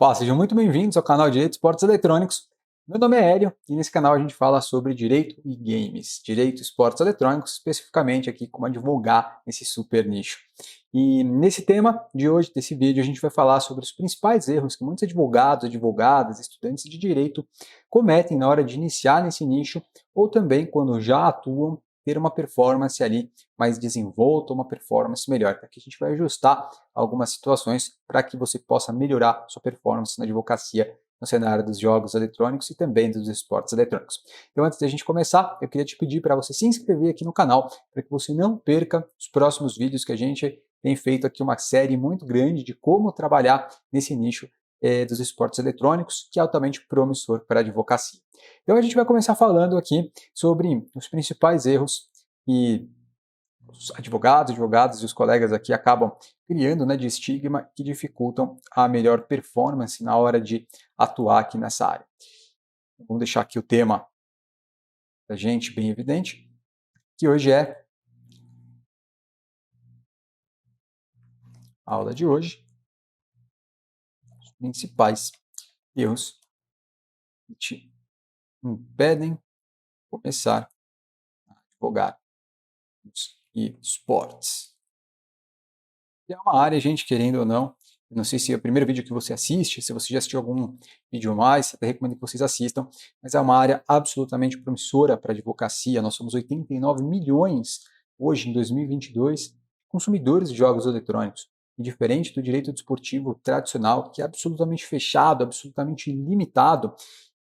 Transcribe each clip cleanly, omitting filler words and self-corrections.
Olá, sejam muito bem-vindos ao canal Direito e Esportes Eletrônicos. Meu nome é Hélio e nesse canal a gente fala sobre direito e games, direito e esportes eletrônicos, especificamente aqui como advogar nesse super nicho. E nesse tema de hoje, desse vídeo, a gente vai falar sobre os principais erros que muitos advogados, advogadas, estudantes de direito cometem na hora de iniciar nesse nicho ou também quando já atuam ter uma performance ali mais desenvolta, uma performance melhor. Aqui a gente vai ajustar algumas situações para que você possa melhorar sua performance na advocacia no cenário dos jogos eletrônicos e também dos esportes eletrônicos. Então, antes de a gente começar, eu queria te pedir para você se inscrever aqui no canal, para que você não perca os próximos vídeos que a gente tem feito aqui uma série muito grande de como trabalhar nesse nicho dos esportes eletrônicos, que é altamente promissor para a advocacia. Então, a gente vai começar falando aqui sobre os principais erros que os advogados e os colegas aqui acabam criando, né, de estigma que dificultam a melhor performance na hora de atuar aqui nessa área. Vamos deixar aqui o tema da gente bem evidente, que hoje é a aula de hoje, os principais erros que te impedem começar a advogar e esportes. E é uma área, gente, querendo ou não, eu não sei se é o primeiro vídeo que você assiste, se você já assistiu algum vídeo mais, até recomendo que vocês assistam, mas é uma área absolutamente promissora para a advocacia. Nós somos 89 milhões, hoje em 2022, consumidores de jogos eletrônicos. E diferente do direito desportivo tradicional, que é absolutamente fechado, absolutamente limitado,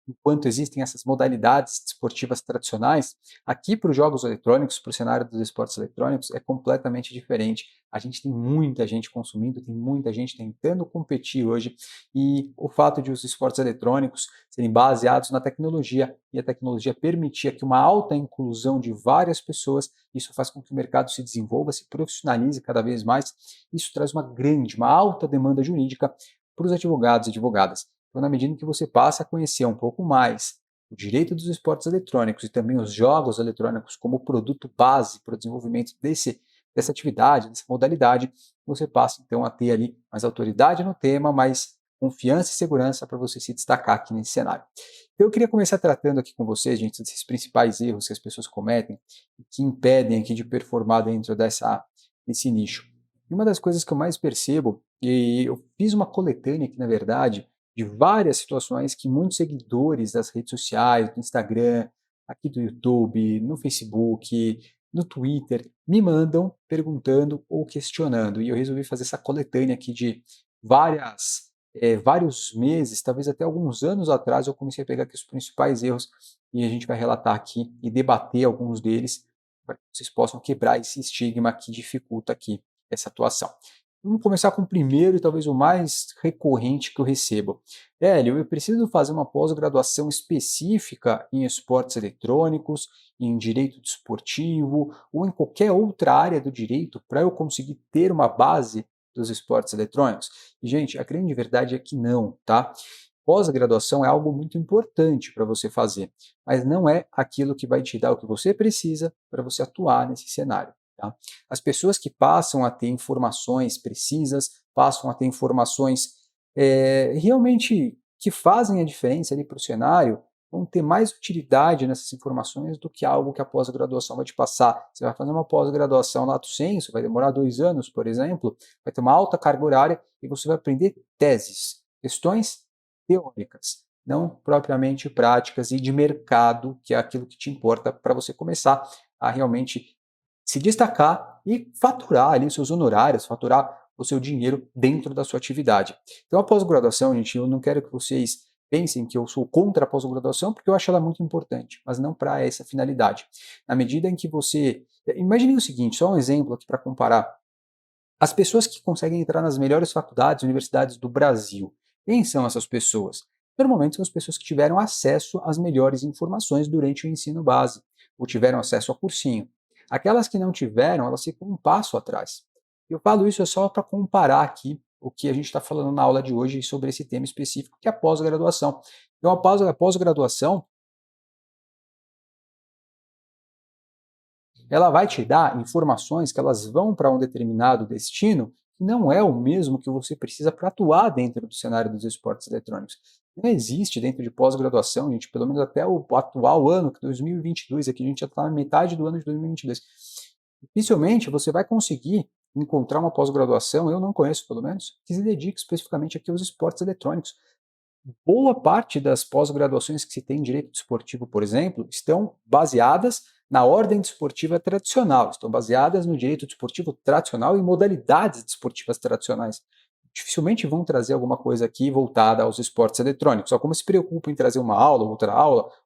enquanto existem essas modalidades desportivas tradicionais, aqui para os jogos eletrônicos, para o cenário dos esportes eletrônicos, é completamente diferente. A gente tem muita gente consumindo, tem muita gente tentando competir hoje, e o fato de os esportes eletrônicos serem baseados na tecnologia, e a tecnologia permitir aqui uma alta inclusão de várias pessoas, isso faz com que o mercado se desenvolva, se profissionalize cada vez mais, isso traz uma alta demanda jurídica para os advogados e advogadas. Então, na medida em que você passa a conhecer um pouco mais o direito dos esportes eletrônicos e também os jogos eletrônicos como produto base para o desenvolvimento dessa atividade, dessa modalidade, você passa então a ter ali mais autoridade no tema, mais confiança e segurança para você se destacar aqui nesse cenário. Então, eu queria começar tratando aqui com vocês, gente, desses principais erros que as pessoas cometem e que impedem aqui de performar dentro desse nicho. E uma das coisas que eu mais percebo, e eu fiz uma coletânea aqui, na verdade, de várias situações que muitos seguidores das redes sociais, do Instagram, aqui do YouTube, no Facebook, no Twitter, me mandam perguntando ou questionando. E eu resolvi fazer essa coletânea aqui de vários meses, talvez até alguns anos atrás, eu comecei a pegar aqui os principais erros e a gente vai relatar aqui e debater alguns deles para que vocês possam quebrar esse estigma que dificulta aqui essa atuação. Vamos começar com o primeiro e talvez o mais recorrente que eu recebo. Hélio, eu preciso fazer uma pós-graduação específica em esportes eletrônicos, em direito desportivo ou em qualquer outra área do direito para eu conseguir ter uma base dos esportes eletrônicos? E, gente, a grande verdade é que não, tá? Pós-graduação é algo muito importante para você fazer, mas não é aquilo que vai te dar o que você precisa para você atuar nesse cenário. Tá? As pessoas que passam a ter informações precisas, passam a ter informações realmente que fazem a diferença ali para o cenário, vão ter mais utilidade nessas informações do que algo que a pós-graduação vai te passar. Você vai fazer uma pós-graduação lato sensu, vai demorar 2 anos, por exemplo, vai ter uma alta carga horária e você vai aprender teses, questões teóricas, não propriamente práticas e de mercado, que é aquilo que te importa para você começar a realmente se destacar e faturar ali os seus honorários, faturar o seu dinheiro dentro da sua atividade. Então, a pós-graduação, gente, eu não quero que vocês pensem que eu sou contra a pós-graduação, porque eu acho ela muito importante, mas não para essa finalidade. Na medida em que você... Imagine o seguinte, só um exemplo aqui para comparar. As pessoas que conseguem entrar nas melhores faculdades e universidades do Brasil, quem são essas pessoas? Normalmente são as pessoas que tiveram acesso às melhores informações durante o ensino base, ou tiveram acesso a cursinho. Aquelas que não tiveram, elas ficam um passo atrás. Eu falo isso só para comparar aqui o que a gente está falando na aula de hoje sobre esse tema específico, que é a pós-graduação. Então, a pós-graduação, ela vai te dar informações que elas vão para um determinado destino não é o mesmo que você precisa para atuar dentro do cenário dos esportes eletrônicos. Não existe dentro de pós-graduação, gente, pelo menos até o atual ano, que 2022, aqui a gente já está na metade do ano de 2022. Dificilmente você vai conseguir encontrar uma pós-graduação, eu não conheço pelo menos, que se dedique especificamente aqui aos esportes eletrônicos. Boa parte das pós-graduações que se tem em direito desportivo, por exemplo, estão baseadas na ordem desportiva tradicional, estão baseadas no direito desportivo tradicional e modalidades desportivas tradicionais. Dificilmente vão trazer alguma coisa aqui voltada aos esportes eletrônicos. Algumas se preocupam em trazer uma aula,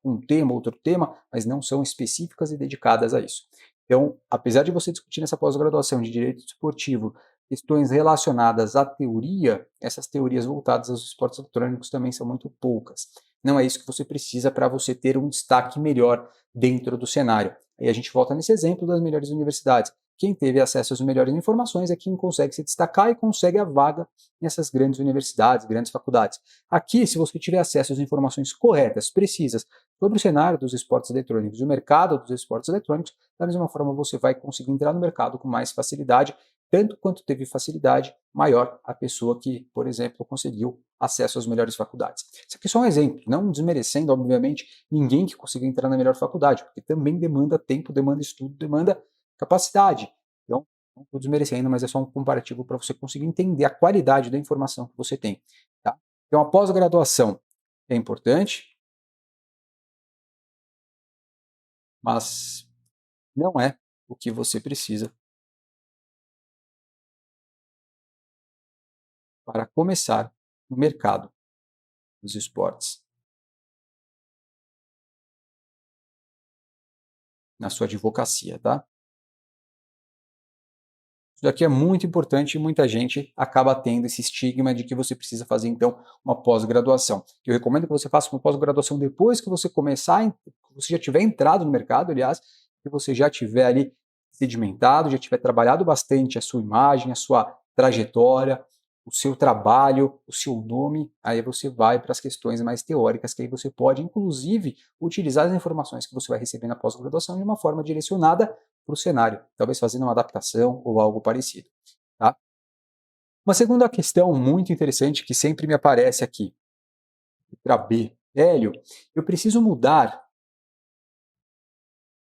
um tema, outro tema, mas não são específicas e dedicadas a isso. Então, apesar de você discutir nessa pós-graduação de direito desportivo questões relacionadas à teoria, essas teorias voltadas aos esportes eletrônicos também são muito poucas. Não é isso que você precisa para você ter um destaque melhor dentro do cenário. Aí a gente volta nesse exemplo das melhores universidades. Quem teve acesso às melhores informações é quem consegue se destacar e consegue a vaga nessas grandes universidades, grandes faculdades. Aqui, se você tiver acesso às informações corretas, precisas, sobre o cenário dos esportes eletrônicos e o mercado dos esportes eletrônicos, da mesma forma você vai conseguir entrar no mercado com mais facilidade, tanto quanto teve facilidade, maior a pessoa que, por exemplo, conseguiu acesso às melhores faculdades. Isso aqui é só um exemplo, não desmerecendo, obviamente, ninguém que conseguiu entrar na melhor faculdade, porque também demanda tempo, demanda estudo, demanda capacidade. Então, não estou desmerecendo, mas é só um comparativo para você conseguir entender a qualidade da informação que você tem. Tá? Então, a pós-graduação é importante, mas não é o que você precisa para começar no mercado dos esportes, na sua advocacia, tá? Isso daqui é muito importante e muita gente acaba tendo esse estigma de que você precisa fazer, então, uma pós-graduação. Eu recomendo que você faça uma pós-graduação depois que você começar, que você já tiver entrado no mercado, aliás, que você já tiver ali sedimentado, já tiver trabalhado bastante a sua imagem, a sua trajetória, o seu trabalho, o seu nome, aí você vai para as questões mais teóricas, que aí você pode, inclusive, utilizar as informações que você vai receber na pós-graduação de uma forma direcionada para o cenário, talvez fazendo uma adaptação ou algo parecido. Tá? Uma segunda questão muito interessante que sempre me aparece aqui, letra B. Hélio, eu preciso mudar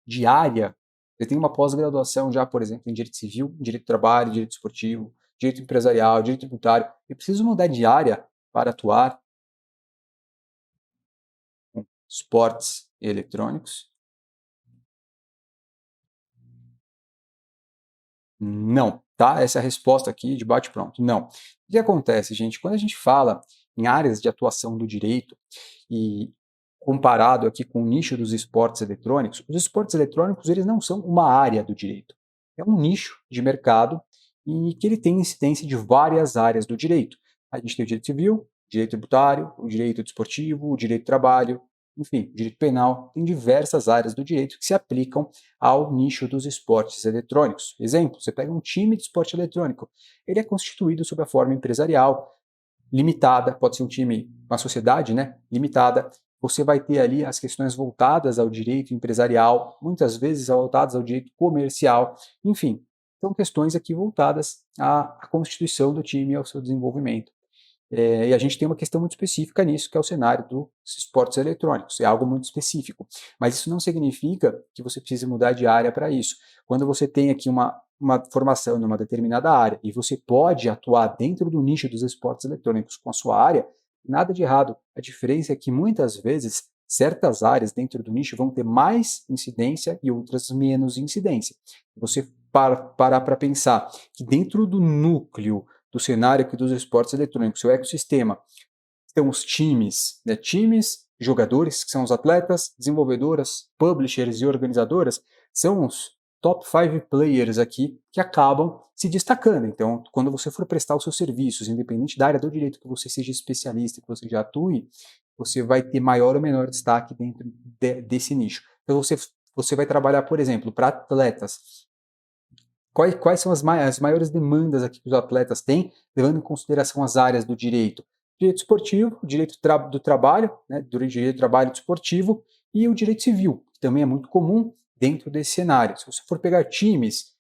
de área. Eu tenho uma pós-graduação já, por exemplo, em direito civil, direito do trabalho, direito esportivo, direito empresarial, direito tributário. Eu preciso mudar de área para atuar com esportes eletrônicos? Não, tá? Essa é a resposta aqui de bate-pronto. Não. O que acontece, gente? Quando a gente fala em áreas de atuação do direito e comparado aqui com o nicho dos esportes eletrônicos, os esportes eletrônicos eles não são uma área do direito. É um nicho de mercado e que ele tem incidência de várias áreas do direito. A gente tem o direito civil, direito tributário, o direito desportivo, o direito do trabalho, enfim, o direito penal, tem diversas áreas do direito que se aplicam ao nicho dos esportes eletrônicos. Exemplo, você pega um time de esporte eletrônico, ele é constituído sob a forma empresarial, limitada, pode ser um time, uma sociedade, né, limitada. Você vai ter ali as questões voltadas ao direito empresarial, muitas vezes voltadas ao direito comercial, enfim, são questões aqui voltadas à constituição do time e ao seu desenvolvimento. E a gente tem uma questão muito específica nisso, que é o cenário dos esportes eletrônicos. É algo muito específico. Mas isso não significa que você precise mudar de área para isso. Quando você tem aqui uma formação numa determinada área e você pode atuar dentro do nicho dos esportes eletrônicos com a sua área, nada de errado. A diferença é que muitas vezes certas áreas dentro do nicho vão ter mais incidência e outras menos incidência. Você parar para pensar que dentro do núcleo do cenário aqui dos esportes eletrônicos, seu ecossistema, estão os times, né? Times, jogadores, que são os atletas, desenvolvedoras, publishers e organizadoras, são os top 5 players aqui que acabam se destacando. Então, quando você for prestar os seus serviços, independente da área do direito que você seja especialista, que você já atue, você vai ter maior ou menor destaque dentro desse nicho. Então, você vai trabalhar, por exemplo, para atletas. Quais são as maiores demandas aqui que os atletas têm, levando em consideração as áreas do direito? Direito esportivo, direito do trabalho, né, direito do trabalho desportivo e o direito civil, que também é muito comum dentro desse cenário. Se você for pegar times,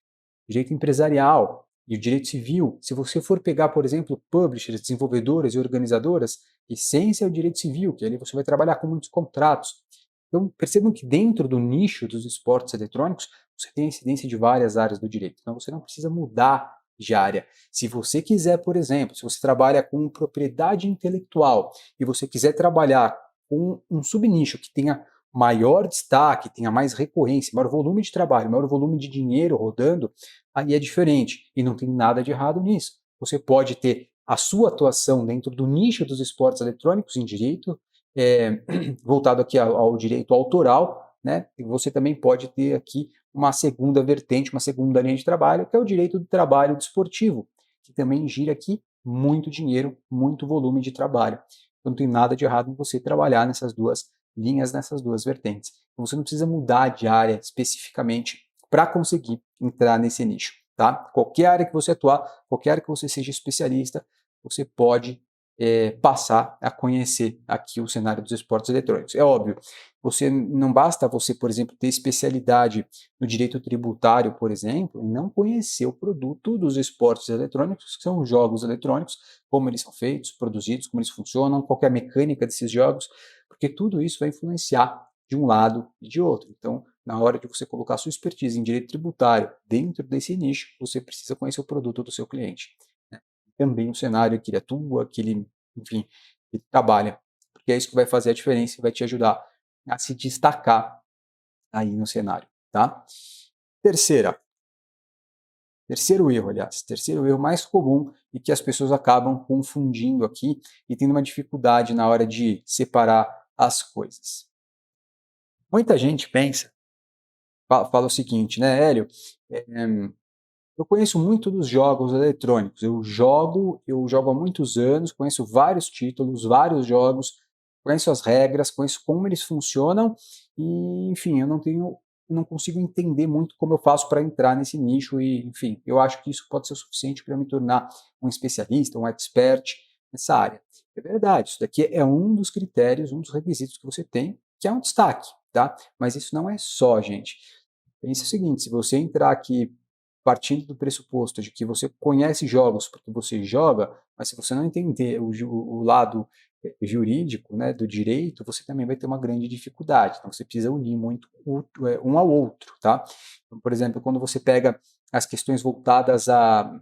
direito empresarial, E o direito civil, se você for pegar, por exemplo, publishers, desenvolvedoras e organizadoras, essência é o direito civil, que ali você vai trabalhar com muitos contratos. Então, percebam que dentro do nicho dos esportes eletrônicos, você tem incidência de várias áreas do direito. Então, você não precisa mudar de área. Se você quiser, por exemplo, se você trabalha com propriedade intelectual e você quiser trabalhar com um subnicho que tenha maior destaque, tenha mais recorrência, maior volume de trabalho, maior volume de dinheiro rodando, aí é diferente e não tem nada de errado nisso. Você pode ter a sua atuação dentro do nicho dos esportes eletrônicos em direito, voltado aqui ao direito autoral, né? E você também pode ter aqui uma segunda vertente, uma segunda linha de trabalho, que é o direito do trabalho desportivo, que também gira aqui muito dinheiro, muito volume de trabalho. Então não tem nada de errado em você trabalhar nessas duas linhas, nessas duas vertentes. Então você não precisa mudar de área especificamente para conseguir entrar nesse nicho, tá? Qualquer área que você atuar, qualquer área que você seja especialista, você pode passar a conhecer aqui o cenário dos esportes eletrônicos. É óbvio, não basta você, por exemplo, ter especialidade no direito tributário, por exemplo, e não conhecer o produto dos esportes eletrônicos, que são os jogos eletrônicos, como eles são feitos, produzidos, como eles funcionam, qual é a mecânica desses jogos, porque tudo isso vai influenciar de um lado e de outro. Então, na hora de você colocar a sua expertise em direito tributário dentro desse nicho, você precisa conhecer o produto do seu cliente, né? Também o cenário que ele atua, que ele, enfim, ele trabalha, porque é isso que vai fazer a diferença e vai te ajudar a se destacar aí no cenário, tá? Terceiro erro, aliás, terceiro erro mais comum e que as pessoas acabam confundindo aqui e tendo uma dificuldade na hora de separar as coisas. Muita gente pensa, fala o seguinte, né, Hélio, eu conheço muito dos jogos eletrônicos, eu jogo há muitos anos, conheço vários títulos, vários jogos, conheço as regras, conheço como eles funcionam e, enfim, eu não consigo entender muito como eu faço para entrar nesse nicho e, enfim, eu acho que isso pode ser o suficiente para me tornar um especialista, um expert nessa área. É verdade, isso daqui é um dos critérios, um dos requisitos que você tem, que é um destaque, tá? Mas isso não é só, gente. Pense o seguinte, se você entrar aqui partindo do pressuposto de que você conhece jogos porque você joga, mas se você não entender o lado jurídico, né, do direito, você também vai ter uma grande dificuldade. Então você precisa unir muito um ao outro, tá? Então, por exemplo, quando você pega as questões voltadas à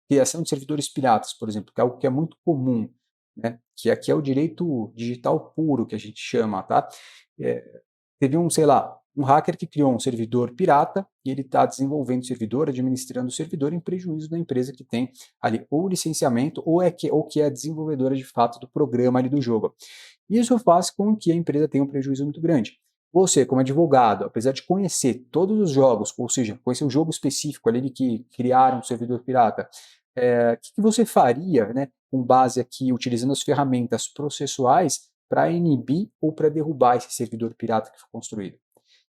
criação de servidores piratas, por exemplo, que é algo que é muito comum, né, que aqui é o direito digital puro que a gente chama, tá? Teve sei lá, um hacker que criou um servidor pirata e ele está desenvolvendo o servidor, administrando o servidor em prejuízo da empresa que tem ali ou licenciamento ou que é desenvolvedora de fato do programa ali do jogo. Isso faz com que a empresa tenha um prejuízo muito grande. Você, como advogado, apesar de conhecer todos os jogos, ou seja, conhecer o jogo específico ali de que criaram um servidor pirata, o que você faria, né, com base aqui, utilizando as ferramentas processuais para inibir ou para derrubar esse servidor pirata que foi construído?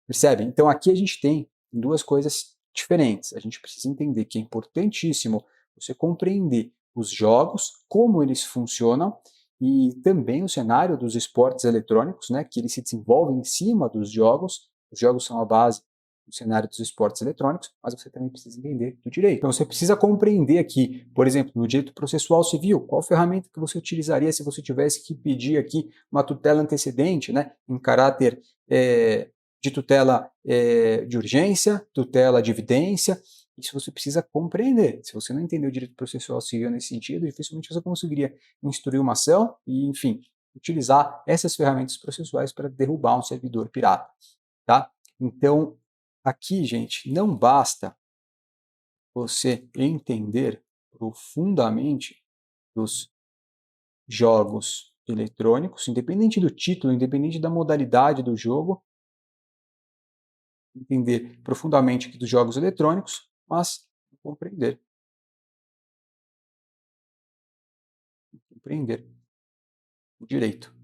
Percebe? Então aqui a gente tem duas coisas diferentes. A gente precisa entender que é importantíssimo você compreender os jogos, como eles funcionam e também o cenário dos esportes eletrônicos, né, que eles se desenvolvem em cima dos jogos. Os jogos são a base do cenário dos esportes eletrônicos, mas você também precisa entender do direito. Então você precisa compreender aqui, por exemplo, no direito processual civil, qual ferramenta que você utilizaria se você tivesse que pedir aqui uma tutela antecedente, né, em caráter de tutela de urgência, tutela de evidência. Isso você precisa compreender. Se você não entender o direito processual civil nesse sentido, dificilmente você conseguiria instruir uma ação e, enfim, utilizar essas ferramentas processuais para derrubar um servidor pirata, tá? Então, aqui, gente, não basta você entender profundamente dos jogos eletrônicos, independente do título, independente da modalidade do jogo, entender profundamente aqui dos jogos eletrônicos, mas compreender o direito,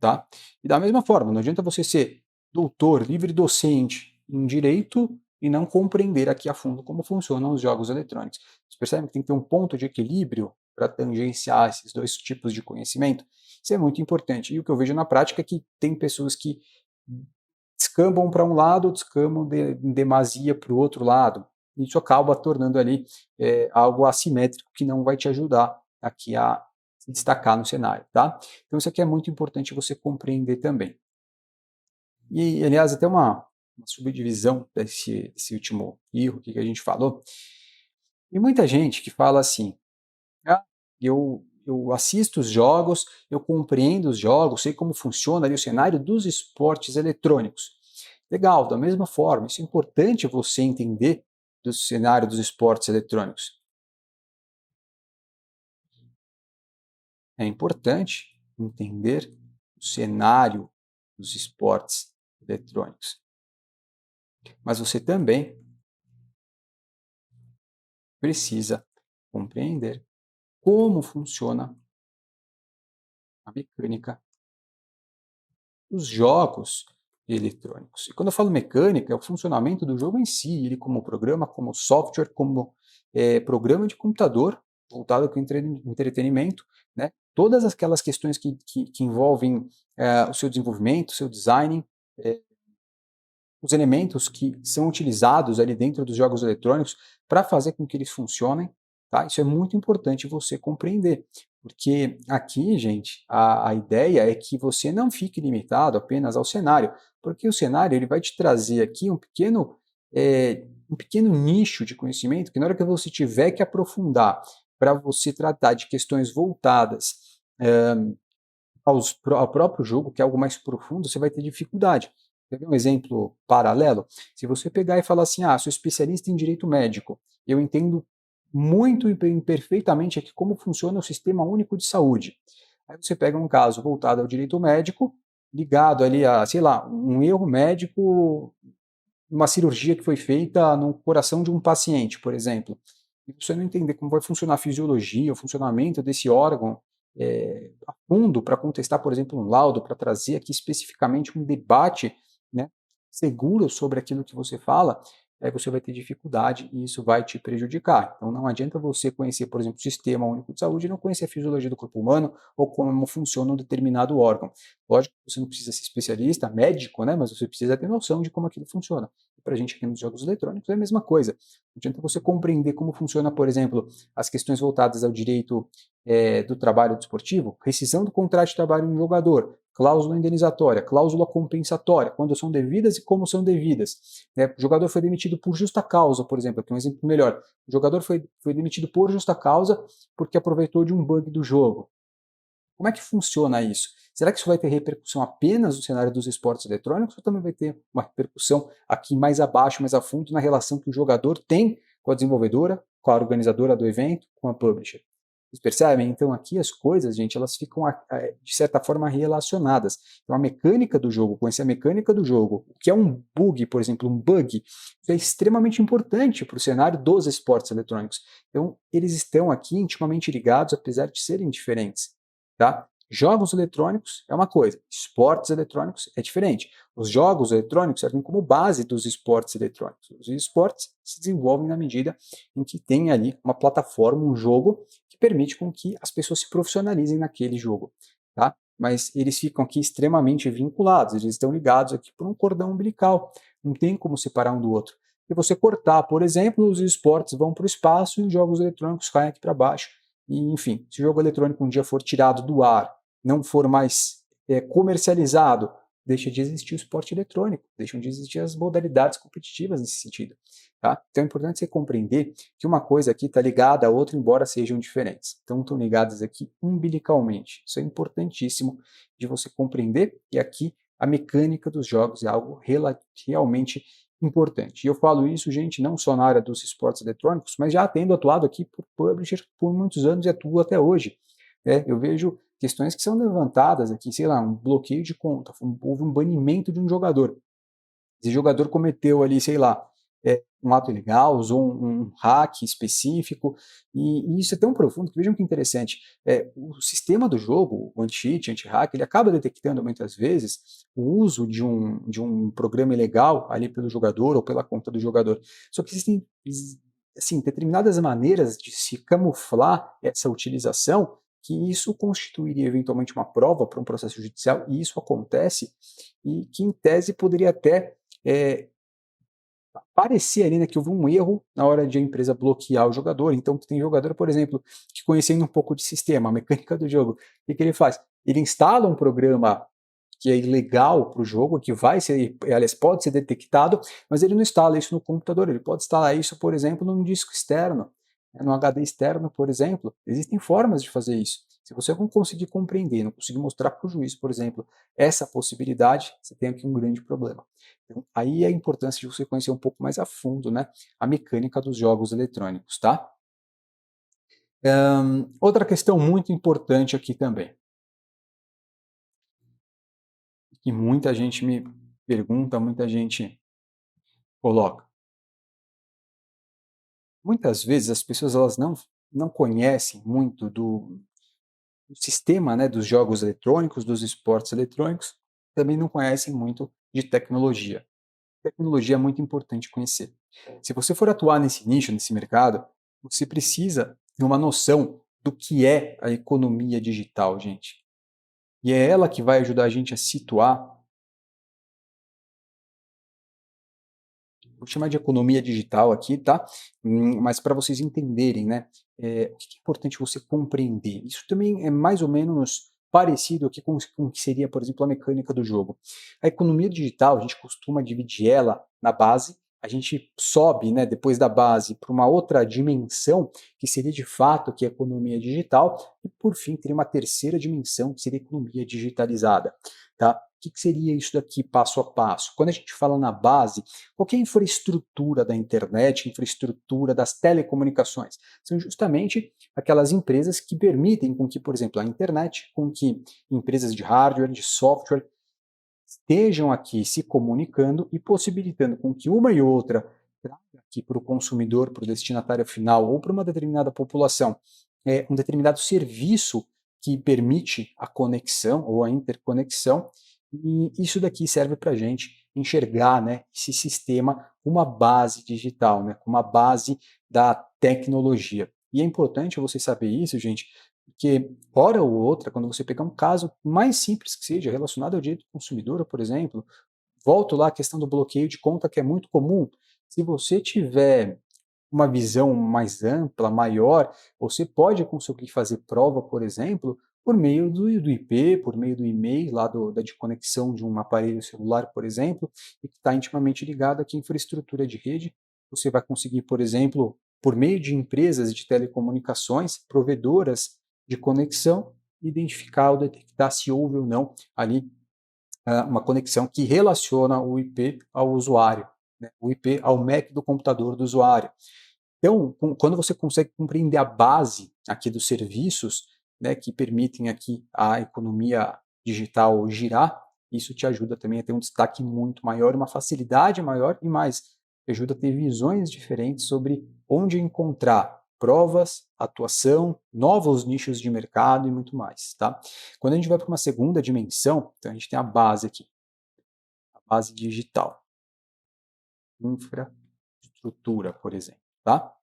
tá? E da mesma forma, não adianta você ser doutor, livre docente em direito e não compreender aqui a fundo como funcionam os jogos eletrônicos. Vocês percebem que tem que ter um ponto de equilíbrio para tangenciar esses dois tipos de conhecimento? Isso é muito importante. E o que eu vejo na prática é que tem pessoas que descambam para um lado, descambam em demasia para o outro lado. isso acaba tornando ali algo assimétrico que não vai te ajudar aqui a se destacar no cenário, tá? Então isso aqui é muito importante você compreender também. E, aliás, até uma subdivisão desse último erro que a gente falou, tem muita gente que fala assim: "Ah, eu assisto os jogos, eu compreendo os jogos, sei como funciona ali o cenário dos esportes eletrônicos". Legal, da mesma forma, isso é importante você entender do cenário dos esportes eletrônicos. É importante entender o cenário dos esportes eletrônicos, mas você também precisa compreender como funciona a mecânica dos jogos eletrônicos. E quando eu falo mecânica, é o funcionamento do jogo em si, ele como programa, como software, como programa de computador voltado para o entretenimento, né? Todas aquelas questões que envolvem o seu desenvolvimento, o seu design, eh, os elementos que são utilizados ali dentro dos jogos eletrônicos para fazer com que eles funcionem, tá? Isso é muito importante você compreender, porque aqui, gente, a ideia é que você não fique limitado apenas ao cenário, porque o cenário ele vai te trazer aqui um pequeno nicho de conhecimento que na hora que você tiver que aprofundar para você tratar de questões voltadas ao próprio jogo, que é algo mais profundo, você vai ter dificuldade. Quer ver um exemplo paralelo? Se você pegar e falar assim, sou especialista em direito médico, eu entendo muito e perfeitamente aqui como funciona o Sistema Único de Saúde. Aí você pega um caso voltado ao direito médico, ligado ali a, sei lá, um erro médico, uma cirurgia que foi feita no coração de um paciente, por exemplo. E você não entender como vai funcionar a fisiologia, o funcionamento desse órgão a fundo para contestar, por exemplo, um laudo, para trazer aqui especificamente um debate, né, seguro sobre aquilo que você fala, aí você vai ter dificuldade e isso vai te prejudicar. Então não adianta você conhecer, por exemplo, o Sistema Único de Saúde e não conhecer a fisiologia do corpo humano ou como funciona um determinado órgão. Lógico que você não precisa ser especialista, médico, né, mas você precisa ter noção de como aquilo funciona. Para a gente aqui nos jogos eletrônicos é a mesma coisa. Não adianta você compreender como funciona, por exemplo, as questões voltadas ao direito do trabalho desportivo, rescisão do contrato de trabalho de um jogador, cláusula indenizatória, cláusula compensatória, quando são devidas e como são devidas. Né? O jogador foi demitido por justa causa, por exemplo, aqui um exemplo melhor. O jogador foi demitido por justa causa porque aproveitou de um bug do jogo. Como é que funciona isso? Será que isso vai ter repercussão apenas no cenário dos esportes eletrônicos ou também vai ter uma repercussão aqui mais abaixo, mais a fundo, na relação que o jogador tem com a desenvolvedora, com a organizadora do evento, com a publisher? Vocês percebem? Então aqui as coisas, gente, elas ficam de certa forma relacionadas. Então a mecânica do jogo, conhecer a mecânica do jogo, o que é um bug, por exemplo, um bug, isso é extremamente importante para o cenário dos esportes eletrônicos. Então eles estão aqui intimamente ligados, apesar de serem diferentes. Tá? Jogos eletrônicos é uma coisa, esportes eletrônicos é diferente. Os jogos eletrônicos servem como base dos esportes eletrônicos. Os esportes se desenvolvem na medida em que tem ali uma plataforma, um jogo, que permite com que as pessoas se profissionalizem naquele jogo. Tá? Mas eles ficam aqui extremamente vinculados, eles estão ligados aqui por um cordão umbilical. Não tem como separar um do outro. Se você cortar, por exemplo, os esportes vão para o espaço e os jogos eletrônicos caem aqui para baixo. E, enfim, se o jogo eletrônico um dia for tirado do ar, não for mais comercializado, deixa de existir o esporte eletrônico, deixam de existir as modalidades competitivas nesse sentido. Tá? Então é importante você compreender que uma coisa aqui está ligada à outra, embora sejam diferentes. Então estão ligadas aqui umbilicalmente. Isso é importantíssimo de você compreender, e aqui a mecânica dos jogos é algo realmente importante. E eu falo isso, gente, não só na área dos esportes eletrônicos, mas já tendo atuado aqui por publisher por muitos anos e atuo até hoje. Eu vejo questões que são levantadas aqui, sei lá, um bloqueio de conta, houve um banimento de um jogador. Esse jogador cometeu ali, sei lá, um ato ilegal, usou um hack específico, e isso é tão profundo que vejam que interessante. O sistema do jogo, o anti-cheat, anti-hack, ele acaba detectando muitas vezes o uso de um programa ilegal ali pelo jogador ou pela conta do jogador. Só que existem assim, determinadas maneiras de se camuflar essa utilização que isso constituiria eventualmente uma prova para um processo judicial, e isso acontece, e que em tese poderia até parecia ali, né, que houve um erro na hora de a empresa bloquear o jogador. Então, tem jogador, por exemplo, que conhecendo um pouco de sistema, a mecânica do jogo, o que, que ele faz? Ele instala um programa que é ilegal para o jogo, que vai ser, aliás, pode ser detectado, mas ele não instala isso no computador, ele pode instalar isso, por exemplo, num disco externo, né, num HD externo, por exemplo. Existem formas de fazer isso. Se você não conseguir compreender, não conseguir mostrar para o juiz, por exemplo, essa possibilidade, você tem aqui um grande problema. Então, aí é a importância de você conhecer um pouco mais a fundo, né, a mecânica dos jogos eletrônicos, tá? Outra questão muito importante aqui também, que muita gente me pergunta, muita gente coloca. Muitas vezes as pessoas elas não conhecem muito do sistema, né, dos jogos eletrônicos, dos esportes eletrônicos, também não conhecem muito de tecnologia. Tecnologia é muito importante conhecer. Se você for atuar nesse nicho, nesse mercado, você precisa ter uma noção do que é a economia digital, gente. E é ela que vai ajudar a gente a situar, vou chamar de economia digital aqui, tá? Mas para vocês entenderem, né, o que é importante você compreender. Isso também é mais ou menos parecido aqui com o que seria, por exemplo, a mecânica do jogo. A economia digital, a gente costuma dividir ela na base, a gente sobe, né, depois da base para uma outra dimensão, que seria de fato que é a economia digital, e por fim teria uma terceira dimensão, que seria a economia digitalizada. Tá? O que seria isso daqui passo a passo? Quando a gente fala na base, qualquer infraestrutura da internet, infraestrutura das telecomunicações, são justamente aquelas empresas que permitem com que, por exemplo, a internet, com que empresas de hardware, de software, estejam aqui se comunicando e possibilitando com que uma e outra traga aqui para o consumidor, para o destinatário final ou para uma determinada população, um determinado serviço que permite a conexão ou a interconexão, e isso daqui serve para a gente enxergar, né, esse sistema com uma base digital, né, com uma base da tecnologia. E é importante você saber isso, gente, porque, hora ou outra, quando você pegar um caso mais simples que seja, relacionado ao direito do consumidor, por exemplo, volto lá à questão do bloqueio de conta, que é muito comum. Se você tiver uma visão mais ampla, maior, você pode conseguir fazer prova, por exemplo, por meio do IP, por meio do e-mail, lá de conexão de um aparelho celular, por exemplo, e que está intimamente ligado aqui à infraestrutura de rede. Você vai conseguir, por exemplo, por meio de empresas de telecomunicações, provedoras de conexão, identificar ou detectar se houve ou não ali uma conexão que relaciona o IP ao usuário, né, o IP ao MAC do computador do usuário. Então, quando você consegue compreender a base aqui dos serviços, né, que permitem aqui a economia digital girar, isso te ajuda também a ter um destaque muito maior, uma facilidade maior e mais, te ajuda a ter visões diferentes sobre onde encontrar provas, atuação, novos nichos de mercado e muito mais, tá? Quando a gente vai para uma segunda dimensão, então a gente tem a base aqui, a base digital, infraestrutura, por exemplo, tá?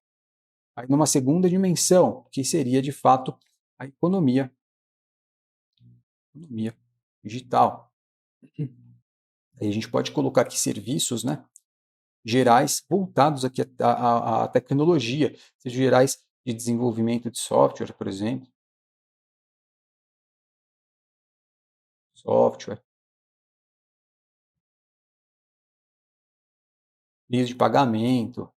Aí numa segunda dimensão, que seria de fato a economia digital. Aí a gente pode colocar aqui serviços, né, gerais voltados aqui à tecnologia, sejam gerais de desenvolvimento de software, por exemplo, software, meios de pagamento,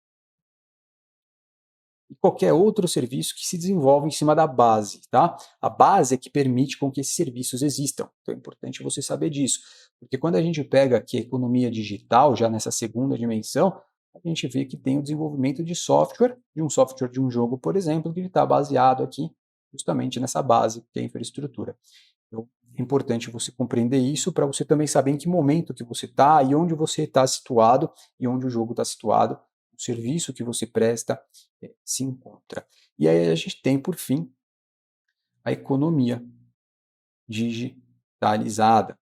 e qualquer outro serviço que se desenvolve em cima da base, tá? A base é que permite com que esses serviços existam. Então é importante você saber disso, porque quando a gente pega aqui a economia digital, já nessa segunda dimensão, a gente vê que tem o desenvolvimento de um software de um jogo, por exemplo, que está baseado aqui justamente nessa base que é a infraestrutura. Então, é importante você compreender isso para você também saber em que momento que você está e onde você está situado e onde o jogo está situado, o serviço que você presta se encontra. E aí a gente tem, por fim, a economia digitalizada.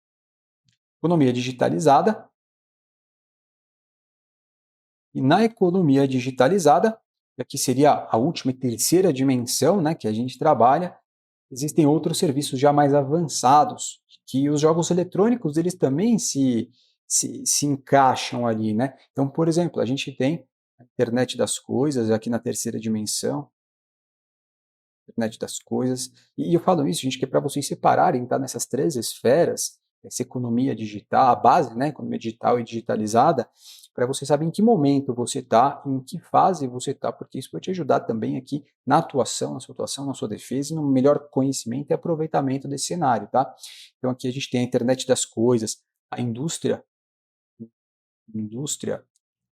Economia digitalizada, e na economia digitalizada, que aqui seria a última e terceira dimensão, né, que a gente trabalha, existem outros serviços já mais avançados, que os jogos eletrônicos eles também se se encaixam ali, né? Então, por exemplo, a gente tem a internet das coisas aqui na terceira dimensão, internet das coisas, e eu falo isso, gente, que é para vocês separarem, tá, nessas três esferas, essa economia digital, a base, né, economia digital e digitalizada, para você saber em que momento você está, em que fase você está, porque isso vai te ajudar também aqui na atuação, na sua defesa, e no melhor conhecimento e aproveitamento desse cenário, tá? Então aqui a gente tem a internet das coisas, a indústria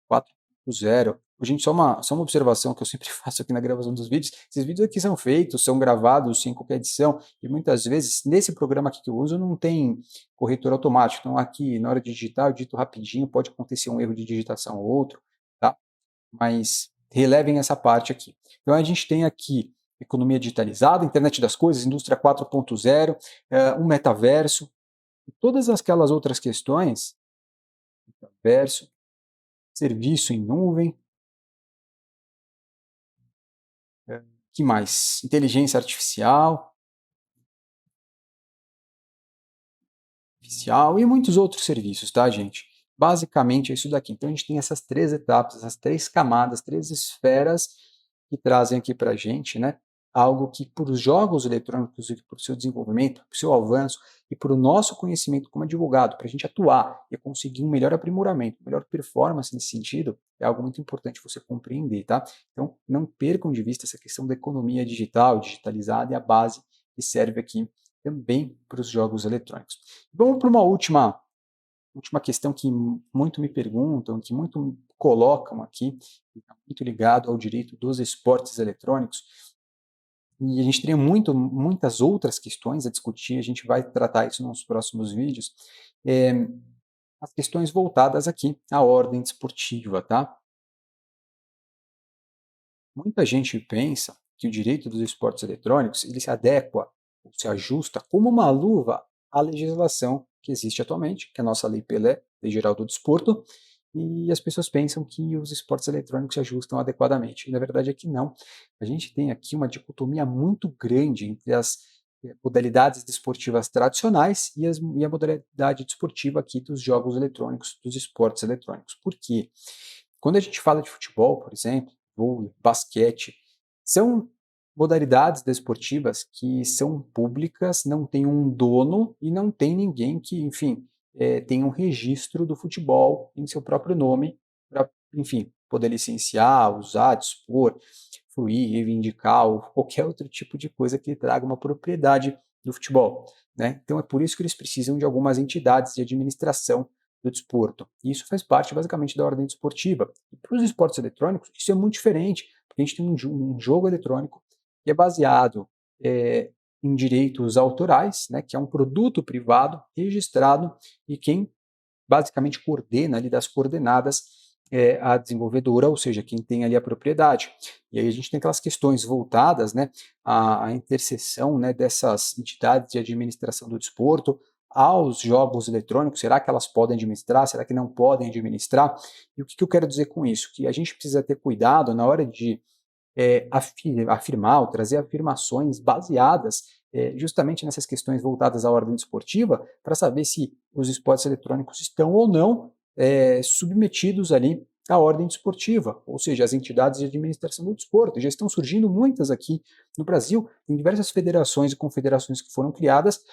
4.0. Gente, só uma observação que eu sempre faço aqui na gravação dos vídeos, esses vídeos aqui são feitos, são gravados sem qualquer edição, e muitas vezes, nesse programa aqui que eu uso, não tem corretor automático, então aqui, na hora de digitar, eu digito rapidinho, pode acontecer um erro de digitação ou outro, tá? Mas relevem essa parte aqui. Então a gente tem aqui economia digitalizada, internet das coisas, indústria 4.0, um metaverso, e todas aquelas outras questões, metaverso, serviço em nuvem, que mais? Inteligência artificial e muitos outros serviços, tá, gente? Basicamente é isso daqui. Então a gente tem essas três etapas, essas três camadas, três esferas que trazem aqui para a gente, né? Algo que, por os jogos eletrônicos e por seu desenvolvimento, por seu avanço e por o nosso conhecimento como advogado, para a gente atuar e conseguir um melhor aprimoramento, melhor performance nesse sentido, é algo muito importante você compreender, tá? Então, não percam de vista essa questão da economia digital, digitalizada e a base que serve aqui também para os jogos eletrônicos. Vamos para uma última questão que muito me perguntam, que muito me colocam aqui, que está muito ligado ao direito dos esportes eletrônicos, e a gente teria muitas outras questões a discutir, a gente vai tratar isso nos próximos vídeos, é, as questões voltadas aqui à ordem desportiva, tá? Muita gente pensa que o direito dos esportes eletrônicos ele se adequa ou se ajusta como uma luva à legislação que existe atualmente, que é a nossa Lei Pelé, Lei Geral do Desporto, e as pessoas pensam que os esportes eletrônicos se ajustam adequadamente. E na verdade é que não. A gente tem aqui uma dicotomia muito grande entre as modalidades desportivas tradicionais e a modalidade desportiva aqui dos jogos eletrônicos, dos esportes eletrônicos. Por quê? Quando a gente fala de futebol, por exemplo, vôlei, basquete, são modalidades desportivas que são públicas, não tem um dono e não tem ninguém que, enfim, tenha um registro do futebol em seu próprio nome para, enfim, poder licenciar, usar, dispor, fruir, reivindicar ou qualquer outro tipo de coisa que traga uma propriedade do futebol, né? Então é por isso que eles precisam de algumas entidades de administração do desporto. E isso faz parte basicamente da ordem desportiva. E para os esportes eletrônicos, isso é muito diferente, porque a gente tem um jogo eletrônico que é baseado em direitos autorais, né, que é um produto privado registrado e quem basicamente coordena ali das coordenadas a desenvolvedora, ou seja, quem tem ali a propriedade. E aí a gente tem aquelas questões voltadas, né, à interseção, né, dessas entidades de administração do desporto aos jogos eletrônicos. Será que elas podem administrar? Será que não podem administrar? E o que eu quero dizer com isso? Que a gente precisa ter cuidado na hora de afirmar ou trazer afirmações baseadas justamente nessas questões voltadas à ordem desportiva, para saber se os esportes eletrônicos estão ou não submetidos ali à ordem desportiva, ou seja, as entidades de administração do desporto. Já estão surgindo muitas aqui no Brasil, em diversas federações e confederações que foram criadas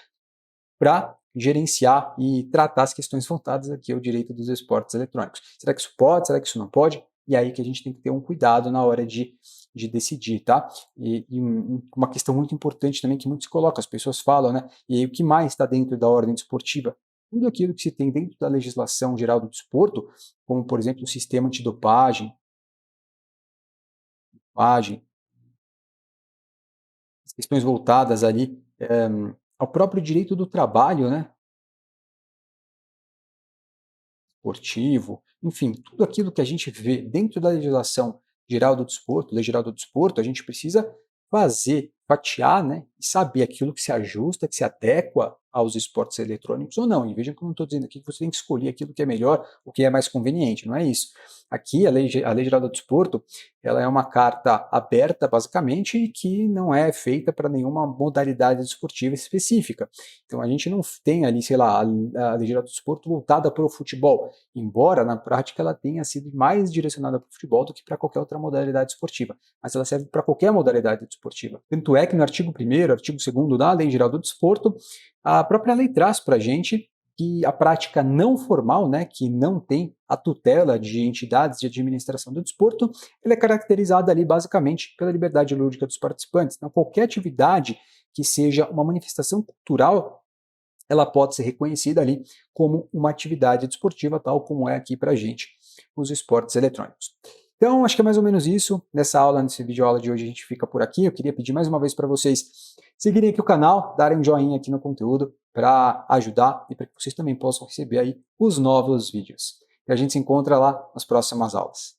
para gerenciar e tratar as questões voltadas aqui ao direito dos esportes eletrônicos. Será que isso pode? Será que isso não pode? E aí que a gente tem que ter um cuidado na hora de decidir, tá? E uma questão muito importante também que muitos colocam, as pessoas falam, né? E aí o que mais está dentro da ordem desportiva? Tudo aquilo que se tem dentro da legislação geral do desporto, como por exemplo o sistema antidopagem, dopagem, as questões voltadas ali ao próprio direito do trabalho, né? Esportivo, enfim, tudo aquilo que a gente vê dentro da legislação geral do desporto, lei geral do desporto, a gente precisa fazer, fatiar, né, e saber aquilo que se ajusta, que se adequa aos esportes eletrônicos ou não. E vejam que eu não estou dizendo aqui que você tem que escolher aquilo que é melhor, o que é mais conveniente, não é isso. Aqui, a Lei Geral do Desporto, ela é uma carta aberta, basicamente, e que não é feita para nenhuma modalidade esportiva específica. Então, a gente não tem ali, sei lá, a Lei Geral do Desporto voltada para o futebol, embora, na prática, ela tenha sido mais direcionada para o futebol do que para qualquer outra modalidade esportiva. Mas ela serve para qualquer modalidade esportiva. Tanto é que no artigo 1º, artigo 2º da Lei Geral do Desporto, a própria lei traz para a gente que a prática não formal, né, que não tem a tutela de entidades de administração do desporto, ela é caracterizada ali basicamente pela liberdade lúdica dos participantes. Então, qualquer atividade que seja uma manifestação cultural, ela pode ser reconhecida ali como uma atividade desportiva, tal como é aqui para a gente os esportes eletrônicos. Então, acho que é mais ou menos isso. Nessa aula, nesse vídeo aula de hoje, a gente fica por aqui. Eu queria pedir mais uma vez para vocês seguirem aqui o canal, darem um joinha aqui no conteúdo para ajudar e para que vocês também possam receber aí os novos vídeos. E a gente se encontra lá nas próximas aulas.